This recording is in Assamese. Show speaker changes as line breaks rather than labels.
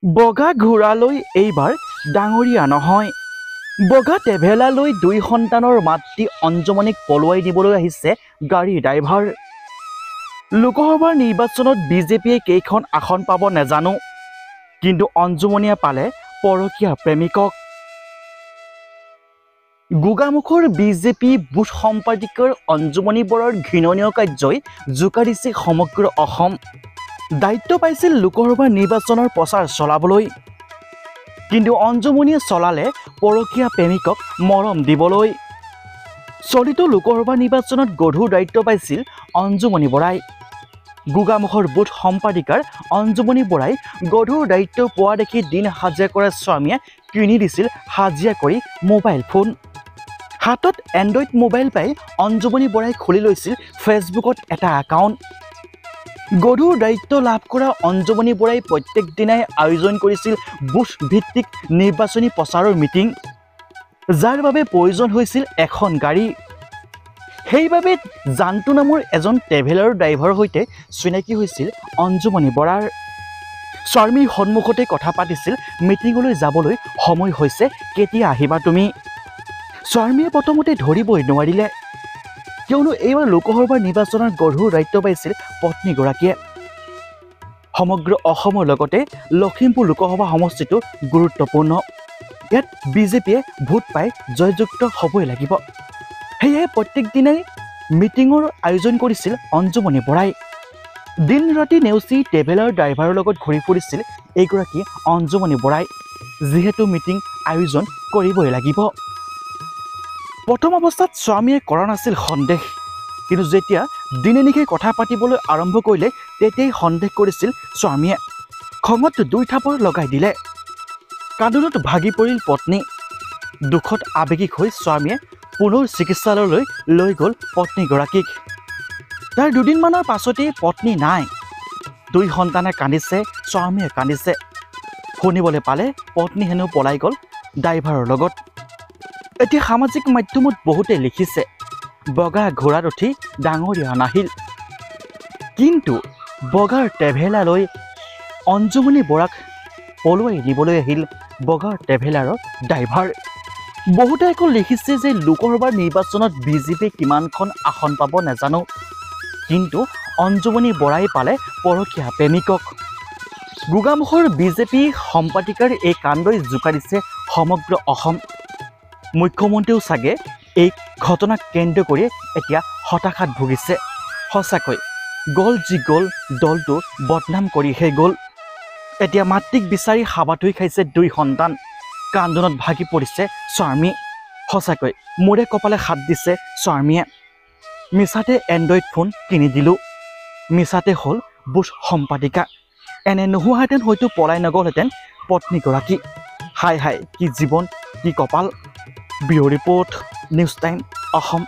বগা ঘোঁৰালৈ এইবাৰ ডাঙৰীয়া নহয়। বগা ট্ৰেভেলাৰলৈ 2 সন্তানৰ মাতৃ অঞ্জুমণিক পলুৱাই দিবলৈ আহিছে গাড়ীৰ ড্ৰাইভাৰ। লোকসভাৰ নিৰ্বাচনত বিজেপিয়ে কেইখন আসন পাব নাজানো, কিন্তু অঞ্জুমণিয়ে পালে পৰকীয়া প্ৰেমিকক। গোগামুখৰ বিজেপি বুথ সম্পাদিকৰ অঞ্জুমণি বৰাৰ ঘৃণনীয় কাৰ্যই জোকাৰিছে সমগ্ৰ অসম। দায়িত্ব পাইছিল লোকসভা নিৰ্বাচনৰ প্ৰচাৰ চলাবলৈ, কিন্তু অঞ্জুমণিয়ে চলালে পৰকীয়া প্ৰেমিকক মৰম দিবলৈ। চলিত লোকসভা নিৰ্বাচনত গধুৰ দায়িত্ব পাইছিল অঞ্জুমণি বৰাই। গোগামুখৰ বুথ সম্পাদিকাৰ অঞ্জুমণি বৰাই গধুৰ দায়িত্ব পোৱা দেখি দিন হাজিৰা কৰা স্বামীয়ে কিনি দিছিল হাজিৰা কৰি মোবাইল ফোন। হাতত এণ্ড্ৰইড মোবাইল পাই অঞ্জুমণি বৰাই খুলি লৈছিল ফেচবুকত এটা একাউণ্ট। গধুৰ দায়িত্ব লাভ কৰা অঞ্জুমণি বৰাই প্ৰত্যেক দিনাই আয়োজন কৰিছিল বুথ ভিত্তিক নিৰ্বাচনী প্ৰচাৰৰ মিটিং, যাৰ বাবে প্ৰয়োজন হৈছিল এখন গাড়ী। সেইবাবে জানটো নামৰ এজন ট্ৰেভেলাৰ ড্ৰাইভাৰৰ সৈতে চিনাকি হৈছিল অঞ্জুমণি বৰাৰ। স্বামীৰ সন্মুখতে কথা পাতিছিল মিটিঙলৈ যাবলৈ সময় হৈছে, কেতিয়া আহিবা তুমি। স্বামীয়ে প্ৰথমতে ধৰিবই নোৱাৰিলে, কিয়নো এইবাৰ লোকসভাৰ নিৰ্বাচনৰ গধুৰ দায়িত্ব পাইছিল পত্নীগৰাকীয়ে। সমগ্ৰ অসমৰ লগতে লখিমপুৰ লোকসভা সমষ্টিটো গুৰুত্বপূৰ্ণ। ইয়াত বিজেপিয়ে ভোট পাই জয়যুক্ত হ'বই লাগিব। সেয়েহে প্ৰত্যেক দিনাই মিটিঙৰ আয়োজন কৰিছিল অঞ্জুমণি বৰাই। দিন ৰাতি নেওচি ট্ৰেভেলাৰ ড্ৰাইভাৰৰ লগত ঘূৰি ফুৰিছিল এইগৰাকী অঞ্জুমণি বৰাই, যিহেতু মিটিং আয়োজন কৰিবই লাগিব। প্ৰথম অৱস্থাত স্বামীয়ে কৰা নাছিল সন্দেহ, কিন্তু যেতিয়া দিনে নিশাই কথা পাতিবলৈ আৰম্ভ কৰিলে তেতিয়াই সন্দেহ কৰিছিল স্বামীয়ে। খঙত 2 থাপৰ লগাই দিলে। কান্দোনত ভাগি পৰিল পত্নী। দুখত আৱেগিক হৈ স্বামীয়ে পুনৰ চিকিৎসালয়লৈ লৈ গ'ল পত্নীগৰাকীক। তাৰ দুদিনমানৰ পাছতেই পত্নী নাই। 2 সন্তানে কান্দিছে, স্বামীয়ে কান্দিছে। শুনিবলৈ পালে পত্নী হেনো পলাই গ'ল ড্ৰাইভাৰৰ লগত। এতিয়া সামাজিক মাধ্যমত বহুতে লিখিছে, বগা ঘোঁৰাত উঠি ডাঙৰীয়া নাহিল, কিন্তু বগাৰ ট্ৰেভেলাৰলৈ অঞ্জুমণি বৰাক পলুৱাই নিবলৈ আহিল বগা ট্ৰেভেলাৰৰ ড্ৰাইভাৰ। বহুতে আকৌ লিখিছে যে লোকসভাৰ নিৰ্বাচনত বিজেপিয়ে কিমানখন আসন পাব নাজানো, কিন্তু অঞ্জুমণি বৰাই পালে পৰকীয়া প্ৰেমিকক। গোগামুখৰ বিজেপি সম্পাদিকাৰ এই কাণ্ডই জোকাৰিছে সমগ্ৰ অসম। মুখ্যমন্ত্ৰীও চাগে এই ঘটনাক কেন্দ্ৰ কৰি এতিয়া হতাশাত ভুগিছে। সঁচাকৈ গ'ল যি গ'ল, দলটো বদনাম কৰিহে গ'ল। এতিয়া মাতৃক বিচাৰি হাবাথুৰি খাইছে 2 সন্তান। কান্দোনত ভাগি পৰিছে স্বামী। সঁচাকৈ মোৰে কপালে হাত দিছে স্বামীয়ে। মিছাতে এণ্ড্ৰইড ফোন কিনি দিলোঁ, মিছাতে হ'ল বুথ সম্পাদিকা। এনে নোহোৱাহেঁতেন হয়তো পলাই নগ'লহেঁতেন পত্নীগৰাকী। হাই হাই, কি জীৱন, কি কপাল। Bureau report, news time Assam.